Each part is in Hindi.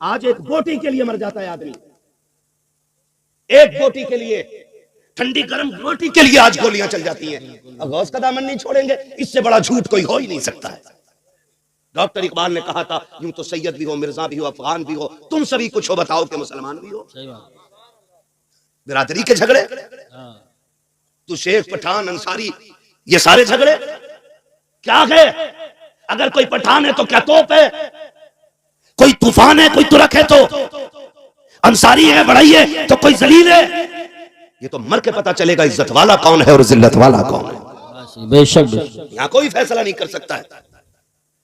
आज एक बोटी के लिए मर जाता है आदमी, एक बोटी के लिए, ठंडी गर्म रोटी के लिए आज गोलियां चल जाती हैं। अब गौस का दामन नहीं छोड़ेंगे, इससे बड़ा झूठ कोई हो ही नहीं सकता है। डॉक्टर इकबाल ने कहा था, यूं तो सैयद भी हो, मिर्जा भी हो, अफगान भी हो, तुम सभी कुछ हो, बताओ कि मुसलमान भी हो। बिरादरी के झगड़े, तू शेख पठान अंसारी, ये सारे झगड़े क्या है? अगर कोई पठान है तो क्या तोप है, कोई तूफान है, कोई तुरक है तो अंसारी है, बड़ाई है तो कोई जलील है। ये तो मर के पता चलेगा इज्जत वाला कौन है और जिल्लत वाला कौन है। बेशक यहां कोई फैसला नहीं कर सकता है,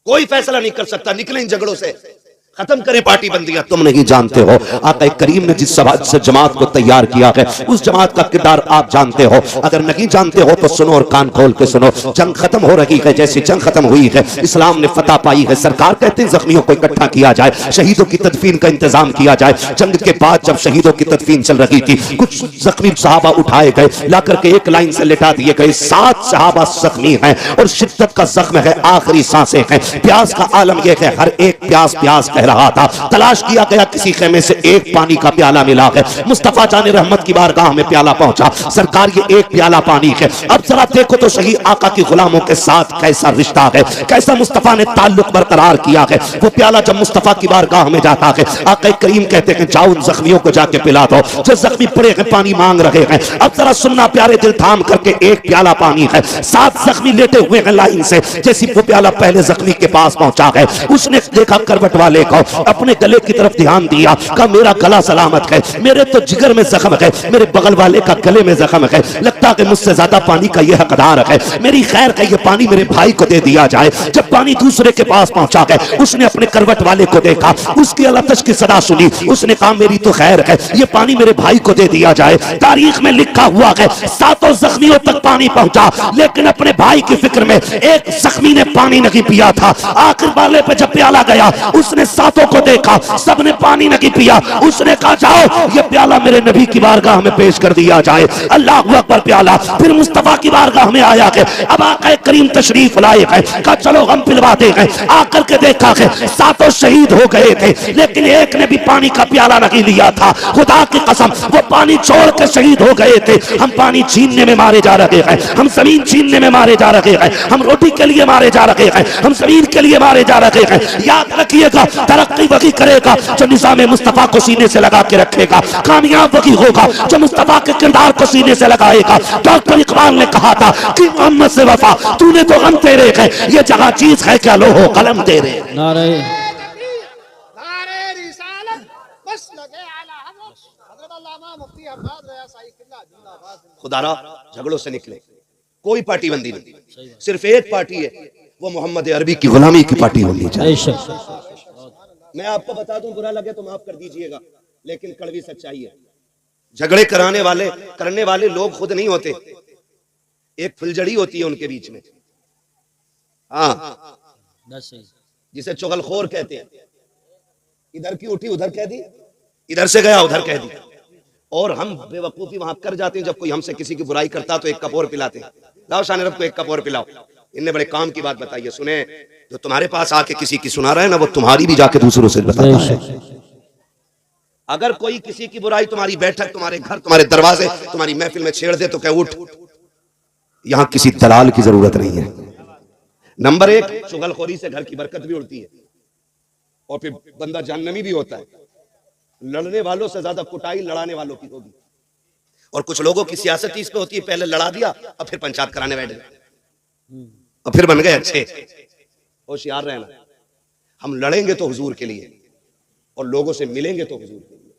कोई फैसला नहीं कर सकता। निकले इन झगड़ों से, खत्म करें पार्टी बंदियां। तुम नहीं जानते हो आका करीम ने जिस से जमात को तैयार किया है, उस जमात का किरदार आप जानते हो। अगर नहीं जानते हो तो सुनो और कान खोल के सुनो। जंग खत्म हो रही है, जैसी जंग खत्म हुई है, इस्लाम ने फतह पाई है। सरकार कहते हैं जख्मियों को इकट्ठा किया जाए, शहीदों की तदफीन का इंतजाम किया जाए। जंग के बाद जब शहीदों की तदफीन चल रही थी, कुछ जख्मी सहाबा उठाए गए, ला करके एक लाइन से लिटा दिए गए। 7 सहाबा जख्मी हैं और शिद्दत का जख्म है, आखिरी सांसें हैं। प्यास का आलम यह है, हर एक प्यास प्यास कह रहा था। तलाश किया गया, किसी खेमे से एक पानी का प्याला मिला है। मुस्तफा जाने रहमत की बारगाह में प्याला पहुंचा, सरकार ये एक प्याला पानी है। अब जरा देखो तो सही, आका की गुलामों के साथ कैसा रिश्ता है, कैसा मुस्तफा ने ताल्लुक बरकरार किया है। वो प्याला जब मुस्तफा की बारगाह में जाता है, आका करीम कहते हैं जाओ उन जख्मियों को जाके पिला दो जो जख्मी पड़े हैं, पानी मांग रहे हैं। अब जरा सुनना प्यारे दिल, थाम करके एक प्याला पानी है। 7 जख्मी लेटे हुए हैं लाइन से। जैसी वो प्याला पहले जख्मी के पास पहुंचा है, उसने देखा करवट वाले को, अपने गले की तरफ ध्यान दिया, कहा मेरा गला सलामत है, मेरे तो जिगर में जख्म है, मेरे बगल वाले का गले में जख्म है, लगता है मुझसे ज्यादा पानी का यह हकदार है, मेरी खैर का यह पानी मेरे भाई को दे दिया जाए। जब पानी दूसरे के पास पहुंचा है, उसने अपने करवट वाले को देखा, उसकी अलतश की सदा सुनी, उसने कहा मेरी तो खैर है, यह पानी मेरे भाई को दे दिया जाए। तारीख में लिखा हुआ है 7 जख्मियों तक पानी पहुंचा, लेकिन अपने भाई की फिक्र में एक जख्मी ने पानी नहीं पिया था। आखिर वाले पे जब प्याला गया, उसने 7 को देखा, सबने पानी नहीं पिया। उसने कहा जाओ ये प्याला मेरे नबी की बारगाह में पेश कर दिया जाए। अल्लाह अकबर। प्याला फिर मुस्तफा की बारगाह में आया है। अब आका करीम तशरीफ लाए हैं, कहा चलो हम पिलवाते हैं। आकर के देखा है 7 शहीद हो गए थे, लेकिन एक ने भी पानी का प्याला नहीं लिया था। खुदा की कसम वो पानी छोड़ के शहीद हो गए थे। हम पानी छीनने में मारे जा रहे हैं, हम जमीन छीनने में मारे जा रहे हैं, हम रोटी के लिए मारे जा रहे हैं, हम जमीन के लिए मारे जा रहे हैं। याद रखिएगा, तरक्की वही करेगा जो निज़ाम मुस्तफा को सीने से लगा के रखेगा। कामयाब वही होगा जो मुस्तफा के किरदार को सीने से लगाएगा। डॉक्टर इकबाल ने कहा था कि मोहम्मद से वफा तूने तो गम तेरे है, ये जगह चीज है क्या लो हो कलम तेरे। नारे खुदारा झगड़ों से निकले, कोई पार्टी बंदी नहीं, सिर्फ एक पार्टी है, वो मोहम्मद अरबी की गुलामी की पार्टी होनी चाहिए। मैं आपको बता दूं, बुरा लगे तो माफ कर दीजिएगा, लेकिन कड़वी सच्चाई है। झगड़े करने वाले लोग खुद नहीं होते, एक फुलझड़ी होती है उनके बीच में। हाँ, जिसे चुगलखोर कहते हैं। इधर की उठी उधर कह दी, इधर से गया उधर कह दी। और हम बेवकूफी वहां कर जाते हैं, जब कोई हमसे किसी की बुराई करता तो एक कप और पिलाते हैं। लाओ शान रब को एक कप और पिलाओ। इनने बड़े काम की बात बताई है, सुने। जो तुम्हारे पास आके किसी की सुना रहा है ना, वो तुम्हारी भी जाके दूसरों से बताता है। अगर कोई किसी की बुराई तुम्हारी बैठक, तुम्हारे घर, तुम्हारे दरवाजे, तुम्हारी महफिल में छेड़ दे तो कह उठ, यहां किसी दलाल की जरूरत नहीं है। नंबर 1, चुगलखोरी से घर की बरकत भी उड़ती है और फिर बंदा जहन्नमी भी होता है। लड़ने वालों से ज्यादा कुटाई लड़ाने वालों की होगी। और कुछ लोगों की सियासत इस पे होती है, पहले लड़ा दिया और फिर पंचायत कराने बैठ गए और फिर बन गए अच्छे। होशियार रहना, हम लड़ेंगे तो हुजूर के लिए और लोगों से मिलेंगे तो हुजूर के लिए।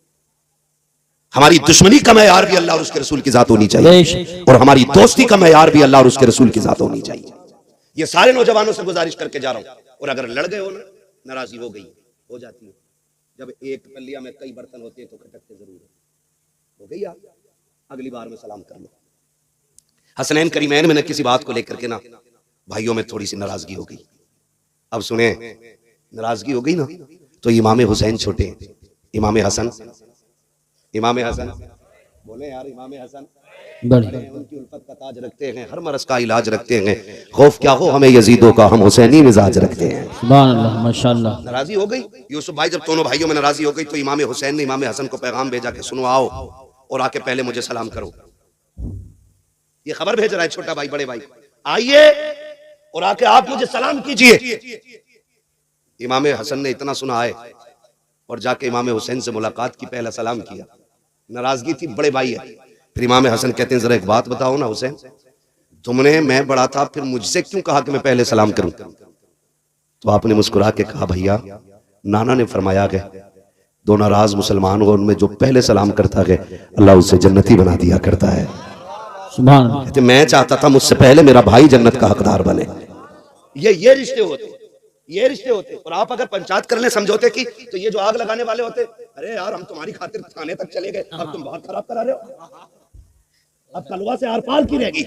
हमारी दुश्मनी का मैयार भी अल्लाह और उसके रसूल की जात होनी चाहिए, और हमारी दोस्ती का मैयार भी अल्लाह और उसके रसूल की जात होनी चाहिए। ये सारे नौजवानों से गुजारिश करके जा रहा हूं। और अगर लड़ गए हो ना, नाराजगी हो गई, हो जाती है। जब एक पल्लिया में कई बर्तन होते हैं तो खटकते जरूर हो गई। आप अगली बार में सलाम कर लो। हसनैन करीमैन में न किसी बात को लेकर के ना भाइयों में थोड़ी सी नाराजगी हो गई। अब सुने, नाराजगी हो गई ना तो इमाम हुसैन छोटे, इमाम हसन बोले यार, इमाम हसन बढ़िया। उनकी उल्फत का ताज रखते हैं, हर मरज का इलाज रखते हैं। खौफ क्या हो हमें यजीदों का, हम हुसैनी मिजाज रखते हैं। सुभान अल्लाह, माशाअल्लाह। नाराजी हो गई यूसुफ भाई, जब दोनों भाइयों में नाराजी हो गई तो इमाम हुसैन ने इमाम हसन को पैगाम भेजा कि सुनो आओ और आके पहले मुझे सलाम करो। ये खबर भेज रहा है छोटा भाई बड़े भाई, आइए और आके आप मुझे सलाम कीजिए। इमाम हसन ने इतना सुना है और जाके इमाम हुसैन से मुलाकात की, पहला सलाम किया। नाराजगी थी, बड़े भाई है। फिर इमाम हसन कहते हैं जरा एक बात बताओ ना हुसैन, तुमने, मैं बड़ा था, फिर मुझसे क्यों कहा कि मैं पहले सलाम करूं? तो आपने मुस्कुरा के कहा भैया, नाना ने फरमाया है दो नाराज मुसलमान हो उनमें जो पहले सलाम करता है अल्लाह उसे जन्नती बना दिया करता है। सुभान अल्लाह। कहते मैं चाहता था मुझसे पहले मेरा भाई जन्नत का हकदार बने। ये रिश्ते होते, ये रिश्ते होते। और आप अगर पंचायत कर ले समझौते की, तो ये जो आग लगाने वाले होते, अरे यार हम तुम्हारी खातिर थाने तक चले गए, अब तुम बहुत खराब करा रहे हो, अब कलवा से आर पार की रहेगी,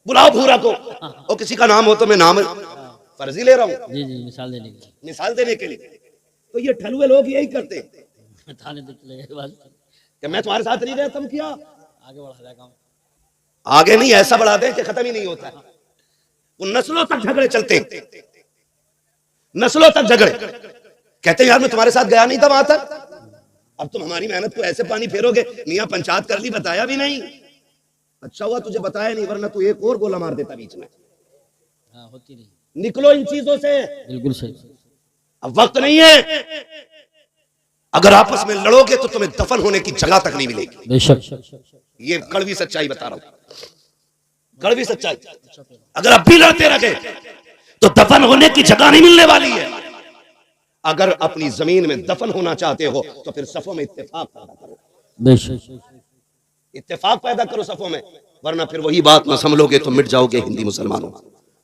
बुलाओ भूरा को। और किसी का नाम हो तो मैं नाम फर्जी ले रहा हूँ, जी जी, मिसाल देने के मिसाल देने के लिए। तो ये ठलुए लोग यही करते हैं लिए थाने तक चले गए बस। कि मैं तुम्हारे साथ नहीं गया, तुम किया आगे बढ़ा दिया काम। आगे नहीं, ऐसा बढ़ा दे कि खत्म ही नहीं होता है। वो नस्लों तक झगड़े चलते हैं, नस्लों तक झगड़े। कहते हैं यार मैं तुम्हारे साथ गया नहीं था वहां तक, अब तुम हमारी मेहनत को ऐसे पानी फेरोगे। मियां पंचायत कर ली, बताया भी नहीं। अच्छा हुआ तुझे बताया नहीं, वरना तू एक और गोला मार देता बीच में। हाँ, होती नहीं। निकलो इन चीजों से, बिल्कुल सही। अब वक्त नहीं है। अगर आपस में लड़ोगे तो तुम्हें दफन होने की जगह तक नहीं मिलेगी। बेशक। ये कड़वी सच्चाई बता रहा हूं, कड़वी सच्चाई। अगर अब भी लड़ते रहे तो दफन होने की जगह नहीं मिलने वाली है। अगर अपनी जमीन में दफन होना चाहते हो तो फिर सफों में इत्तेफाक पैदा करो, बेशक। इत्तेफाक पैदा करो सफों में, वरना फिर वही बात ना संभलोगे तो मिट जाओगे हिंदी मुसलमानों।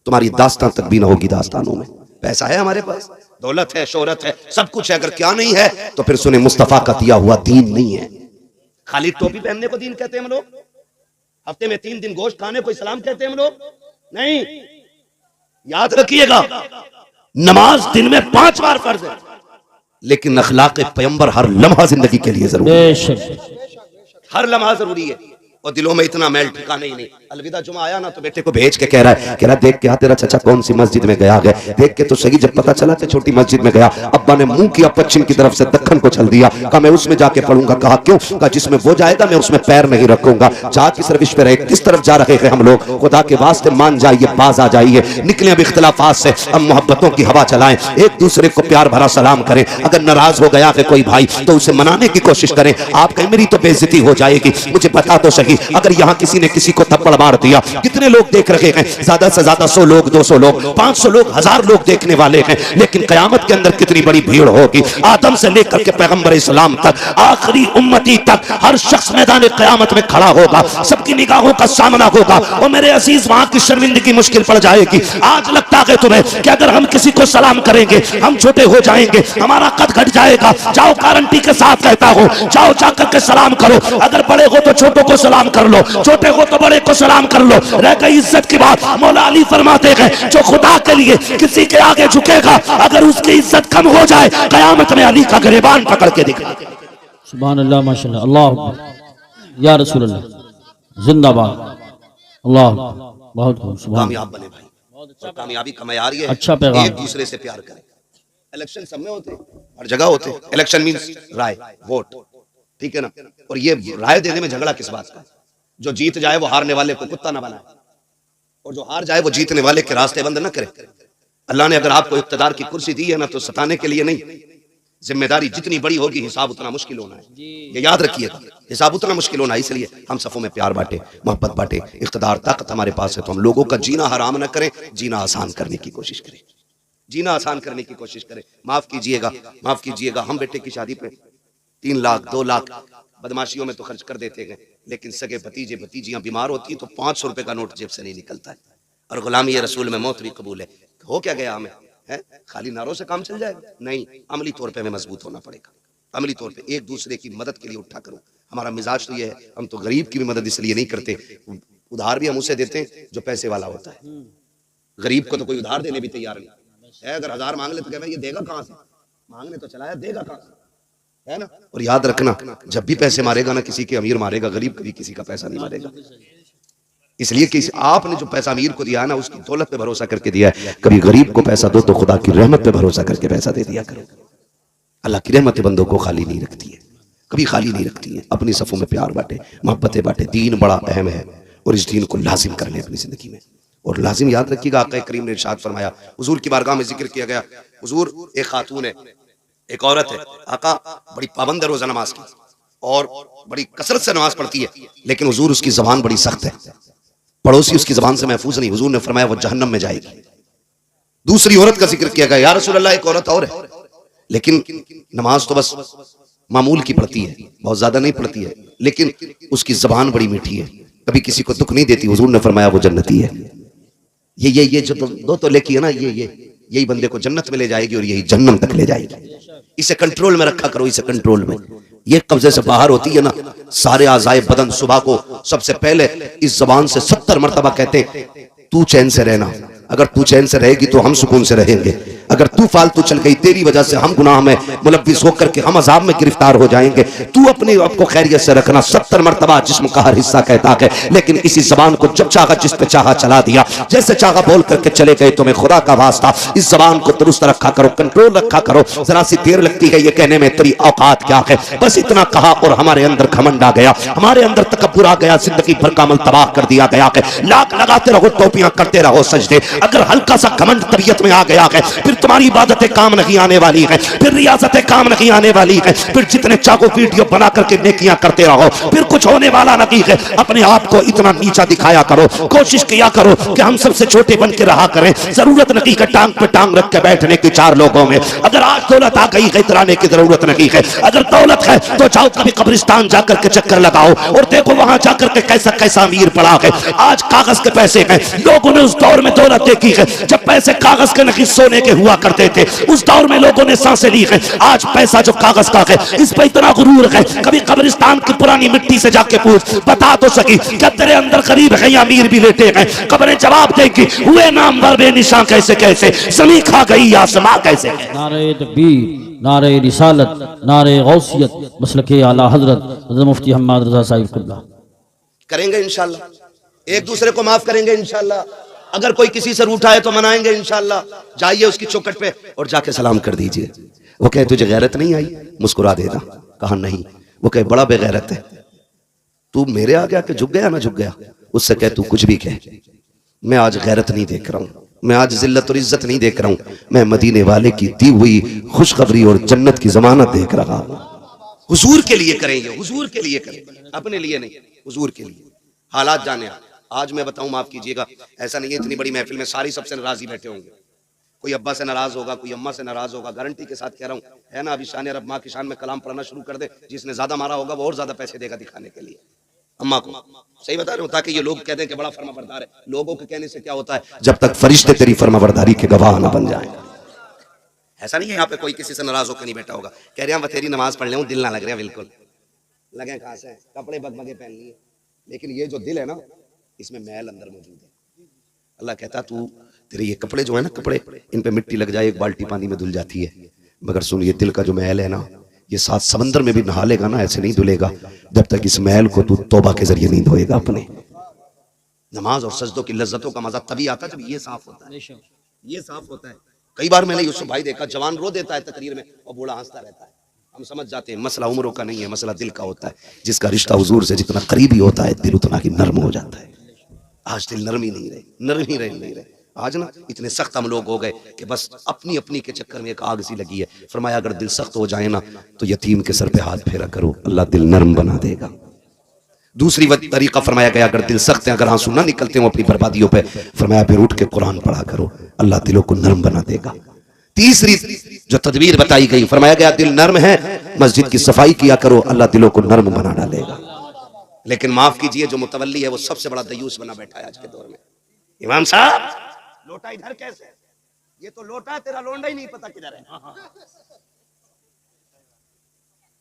तुम्हारी दास्तान तक भी ना होगी दास्तानों में। पैसा है हमारे पास, दौलत है, शोहरत है, सब कुछ है, अगर क्या नहीं है तो फिर सुने मुस्तफा का दिया हुआ दीन नहीं है। खाली टोपी पहनने को दीन कहते हैं हम लोग, हफ्ते में 3 दिन गोश्त खाने को इस्लाम कहते हैं हम लोग नहीं। याद रखिएगा, नमाज दिन में 5 बार फर्ज है, लेकिन अखलाक पैगंबर हर लम्हा जिंदगी के लिए जरूरी है। बेशक। हर लम्हा जरूरी है। और दिलों में इतना मैल ठिकाना ही नहीं। अलविदा जुमा आया ना तो बेटे को भेज के कह रहा है देख क्या तेरा चचा कौन सी मस्जिद में गया है, देख के तो सही। जब पता चला कि छोटी मस्जिद में गया, अब्बा ने मुंह किया पश्चिम की तरफ से दक्खन को चल दिया। कहा मैं उसमें जाके पढ़ूंगा। कहा क्यों? कहा जिसमें वो जाएगा मैं उसमें पैर नहीं रखूंगा। जा किस रविश पे रहे, किस तरफ जा रहे हैं हम लोग, खुदा के वास्ते मान जाइए, बाज आ जाइए, निकले अब इख्तिलाफात से, अब मोहब्बतों की हवा चलाएं, एक दूसरे को प्यार भरा सलाम करें। अगर नाराज हो गया है कोई भाई तो उसे मनाने की कोशिश करें। आप कहें मेरी तो बेइज्जती हो जाएगी, मुझे बता तो सही, अगर यहाँ किसी ने किसी को थप्पड़ मार दिया, कितने लोग देख रहे हैं? ज्यादा से ज्यादा 100 लोग, 200 लोग, 500 लोग, 1000 लोग देखने वाले हैं, लेकिन कयामत के अंदर कितनी बड़ी भीड़ होगी। आदम से लेकर के पैगंबर इस्लाम तक, आखिरी उम्मती तक, हर शख्स मैदान कयामत में खड़ा होगा, सबकी निगाहों का सामना होगा। और मेरे अजीज वहां की शर्मिंदगी मुश्किल पड़ जाएगी। आज लगता है तुम्हें कि अगर हम किसी को सलाम करेंगे हम छोटे हो जाएंगे, हमारा कद घट जाएगा। जाओ गारंटी के साथ कहता हूं, जाओ जाकर के सलाम करो। अगर बड़े हो तो छोटों को सलाम कर लो, छोटे हो तो बड़े को सलाम कर लो। रह गई इज्जत की बात, मौला अली फरमाते हैं जो खुदा के लिए किसी के आगे झुकेगा, अगर उसकी इज्जत कम हो जाए कयामत में अली का गिरबान पकड़ के दिखा। सुभान अल्लाह, माशाअल्लाह, अल्लाह अकबर, या रसूल अल्लाह, जिंदाबाद, अल्लाह, बहुत खूब, सुभान। कामयाब बने भाई, और कामयाबी का मयार ये है अच्छा पैगाम। एक दूसरे से प्यार करें। इलेक्शन सब में होते हैं, हर जगह होते हैं। इलेक्शन मींस राय, वोट, ठीक है ना। और ये राय देने में झगड़ा किस बात का? जो जीत जाए वो हारने वाले को कुत्ता ना बनाए, और जो हार जाए वो जीतने वाले के रास्ते बंद ना करे। अल्लाह ने अगर आपको इख्तिदार की कुर्सी दी है ना तो सताने के लिए नहीं। जिम्मेदारी जितनी बड़ी होगी हिसाब उतना मुश्किल होना है, ये याद रखिएगा। हिसाब उतना मुश्किल होना है, इसलिए हम सफों में प्यार बांटे, मोहब्बत बांटे। इख्तिदार ताकत हमारे पास है तो हम लोगों का जीना हराम ना करें, जीना आसान करने की कोशिश करें, जीना आसान करने की कोशिश करें। माफ कीजिएगा, माफ कीजिएगा, हम बेटे की शादी पे 3 लाख 2 लाख बदमाशियों में तो खर्च कर देते हैं, लेकिन सगे भतीजे भतीजियां बीमार होती है तो 500 रुपए का नोट जेब से नहीं निकलता है। और गुलामी रसूल में मौत भी कबूल है। हो क्या गया हमें है? खाली नारों से काम चल जाएगा? नहीं, अमली तौर पे हमें मजबूत होना पड़ेगा। अमली तौर पे एक दूसरे की मदद के लिए उठा करो। हमारा मिजाज तो ये है, हम तो गरीब की भी मदद इसलिए नहीं करते, उधार भी हम उसे देते हैं जो पैसे वाला होता है। गरीब को तो कोई उधार देने भी तैयार नहीं है। अगर 1000 मांग ले तो कहना ये देगा कहां से? मांगने तो चलाया, देगा कहां से? है ना। और याद रखना, जब भी पैसे मारेगा ना, किसी के अमीर मारेगा गरीब, कभी किसी का पैसा नहीं मारेगा। इसलिए कि आपने जो पैसा अमीर को दिया है ना, उसकी दौलत पे भरोसा करके दिया है। कभी गरीब को पैसा दो तो खुदा की रहमत पे भरोसा करके पैसा दे दिया करो। अल्लाह की रहमत बंदों को खाली नहीं रखती है, कभी खाली नहीं रखती है। अपनी सफ़ों में प्यार बांटे, मोहब्बतें बांटे। दीन बड़ा अहम है और इस दीन को लाजिम कर लें अपनी जिंदगी में। और लाजिम याद रखिएगा, आका करीम ने इरशाद फरमाया, हुजूर की बारगाह में जिक्र किया गया, हुजूर एक खातून है, एक औरत है, आका बड़ी पाबंद है रोजा नमाज की और बड़ी कसरत से नमाज पढ़ती है, लेकिन हुजूर उसकी जबान बड़ी सख्त है, पड़ोसी उसकी जबान से महफूज नहीं। हुजूर ने फरमाया वो जहन्नम में जाएगी। दूसरी औरत का जिक्र किया गया, या रसूल अल्लाह एक औरत और है, लेकिन नमाज तो बस मामूल की पढ़ती है, बहुत ज्यादा नहीं पढ़ती है, लेकिन उसकी जबान बड़ी मीठी है, कभी किसी को दुख नहीं देती। हुजूर ने फरमाया वो जन्नती है। ये जो दो तो लेकी है ना, यही बंदे को जन्नत में ले जाएगी और यही जन्नम तक ले जाएगी। इसे कंट्रोल में रखा करो, इसे कंट्रोल में। ये कब्जे से बाहर होती है ना, सारे आज़ाए बदन सुबह को सबसे पहले इस जबान से 70 मरतबा कहते तू चैन से रहना। अगर तू चैन से रहेगी तो हम सुकून से रहेंगे, अगर तू फालतू चल गई तेरी वजह से हम गुनाह में मुलव्विस होकर के हम अजाब में गिरफ्तार हो जाएंगे। तू अपने आप को खैरियत से रखना। 70 मरतबा जिस्म का हर हिस्सा कहता है, लेकिन इसी जबान को जब चाहा जिस पे चाहा चला दिया, जैसे चाहा बोल करके चले गए। तुम्हें खुदा का वास्ता इस जबान को दुरुस्त रखा करो, कंट्रोल रखा करो। जरा सी देर लगती है ये कहने में तेरी औकात क्या है, बस इतना कहा और हमारे अंदर घमंड आ गया, हमारे अंदर तकब्बुर आ गया, जिंदगी भर का अमल तबाह कर दिया गया है। लाख लगाते रहो, टोपियां करते रहो सजदे, अगर हल्का सा घमंड तबीयत में आ गया है, फिर तुम्हारी इबादतें काम नहीं आने वाली है, फिर रियासतें काम नहीं आने वाली है, फिर जितने चाहो वीडियो बना करके नेकियां करते रहो, फिर कुछ होने वाला नहीं है। अपने आप को इतना नीचा दिखाया करो, कोशिश किया करो कि हम सबसे छोटे बन के रहा करें। जरूरत नहीं है टांग पे टांग रख के बैठने की चार लोगों में। अगर आज दौलत आ गई है, इतराने की जरूरत नहीं है। अगर दौलत है तो जाओ कभी कब्रिस्तान जाकर के चक्कर लगाओ और देखो वहां जाकर के कैसा कैसा अमीर पड़ा है। आज कागज के पैसे हैं, लोगों ने उस दौर में दौलत देखी है जब पैसे कागज के नहीं सोने के हुआ करते थे। उस दौर में लोगों ने सांसें ली है। आज पैसा जो कागज का है, इस पर इतना गुरूर है, कभी कब्रिस्तान की पुरानी मिट्टी से जाके पूछ, बता तो सकी क्या तेरे अंदर गरीब है या अमीर भी लेटे हैं? कब्रें जवाब देगी, हुए नामवर बेनिशान कैसे कैसे, ज़मीं खा गई आसमां कैसे। नारे तकबीर, नारे रिसालत, नारे गौसियत, मसलके आला हजरत हज़रत मुफ्ती हम्माद रज़ा साहिब क़िबला। करेंगे इंशाल्लाह, एक दूसरे को माफ करेंगे इंशाल्लाह। अगर कोई किसी से रूठा है तो मनाएंगे इंशाल्लाह। जाइए उसकी चौखट पे और जाके सलाम कर दीजिए। वो कहे तुझे गैरत नहीं आई, मुस्कुरा देना। कहा नहीं। वो कहे बड़ा बेगैरत है तू, मेरे आगे आके झुक गया ना झुक गया। उससे कहे तू कुछ भी कह, मैं आज गैरत नहीं देख रहा हूं, मैं आज जिल्लत और इज्जत नहीं देख रहा हूं, मैं मदीने वाले की दी हुई खुशखबरी और जन्नत की जमानत देख रहा हूं। हुजूर के लिए करेंगे, हुजूर के लिए करें, अपने लिए नहीं, हुजूर के लिए। हालात जाने आज मैं बताऊं, माफ कीजिएगा, ऐसा नहीं है इतनी बड़ी महफिल में सारी सबसे नाराज ही बैठे होंगे। कोई अब्बा से नाराज होगा, कोई अम्मा से नाराज होगा, गारंटी के साथ कह रहा हूं, है ना। अभी शान रब माँ की शान में कलाम पढ़ना शुरू कर दे, जिसने ज्यादा मारा होगा वो और ज्यादा पैसे देगा दिखाने के लिए अम्मा को। सही बता रहे हो, ताकि ये लोग कहते हैं कि बड़ा फर्माबरदार है। लोगों के कहने से क्या होता है, जब तक फरिश्ते तेरी फर्माबरदारी के गवाह ना बन जाए। ऐसा नहीं है यहाँ पे कोई किसी से नाराज होकर नहीं बैठा होगा, कह रहे हैं तेरी नमाज पढ़ ले, दिल ना लग रहा। बिल्कुल लगे कहाँ से, कपड़े बगबगे पहन लिए, लेकिन ये जो दिल है ना, इसमें मैल अंदर मौजूद है। अल्लाह कहता तू तेरे ये कपड़े जो है ना, कपड़े इन पे मिट्टी लग जाए, एक बाल्टी पानी में धुल जाती है, मगर सुन ये दिल का जो मैल है ना, ये 7 समंदर में भी नहा लेगा ना, ऐसे नहीं धुलेगा जब तक इस मैल को तू तौबा के जरिए नहीं धोएगा। अपने नमाज और सजदों की लज्जतों का मजा तभी आता है जब ये साफ होता है, ये साफ होता है। कई बार मैंने यूसुफ भाई देखा, जवान रो देता है तकरीर में और बूढ़ा हंसता रहता है। हम समझ जाते हैं मसला उम्रों का नहीं है, मसला दिल का होता है। जिसका रिश्ता हुजूर से जितना करीबी होता है, दिल उतना ही नर्म हो जाता है। आज दिल नरम ही नहीं रहे, नरम ही नहीं रहे। आज ना इतने सख्त हम लोग हो गए कि बस अपनी अपनी के चक्कर में एक आग सी लगी है। फरमाया अगर दिल सख्त हो जाए ना तो यतीम के सर पे हाथ फेरा करो, अल्लाह दिल नरम बना देगा। दूसरी तरीका फरमाया गया, अगर दिल सख्त है, अगर आंसू ना निकलते हो अपनी बर्बादियों पे, फरमाया फिर उठ के कुरान पढ़ा करो, अल्लाह दिलों को नरम बना देगा। तीसरी जो तदबीर बताई गई, फरमाया गया दिल नर्म है, मस्जिद की सफाई किया करो, अल्लाह दिलों को नर्म बना डालेगा। लेकिन माफ कीजिए, जो मुतवल्ली है वो सबसे बड़ा दयूस बना बैठा है आज के दौर में। इमाम साहब लोटा इधर कैसे, ये तो लोटा तेरा लोंडा ही नहीं पता किधर है।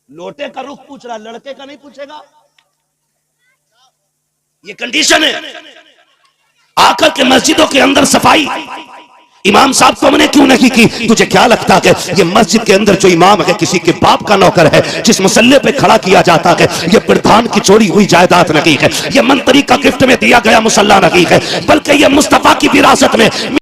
लोटे का रुख पूछ रहा, लड़के का नहीं पूछेगा। ये कंडीशन है। आकर के मस्जिदों के अंदर सफाई, इमाम साहब तुमने क्यों नहीं की? तुझे क्या लगता है ये मस्जिद के अंदर जो इमाम है किसी के बाप का नौकर है, जिस मुसल्ले पे खड़ा किया जाता है, ये प्रधान की चोरी हुई जायदाद नहीं है, ये मंत्री का गिफ्ट में दिया गया मुसल्ला नहीं है, बल्कि ये मुस्तफा की विरासत में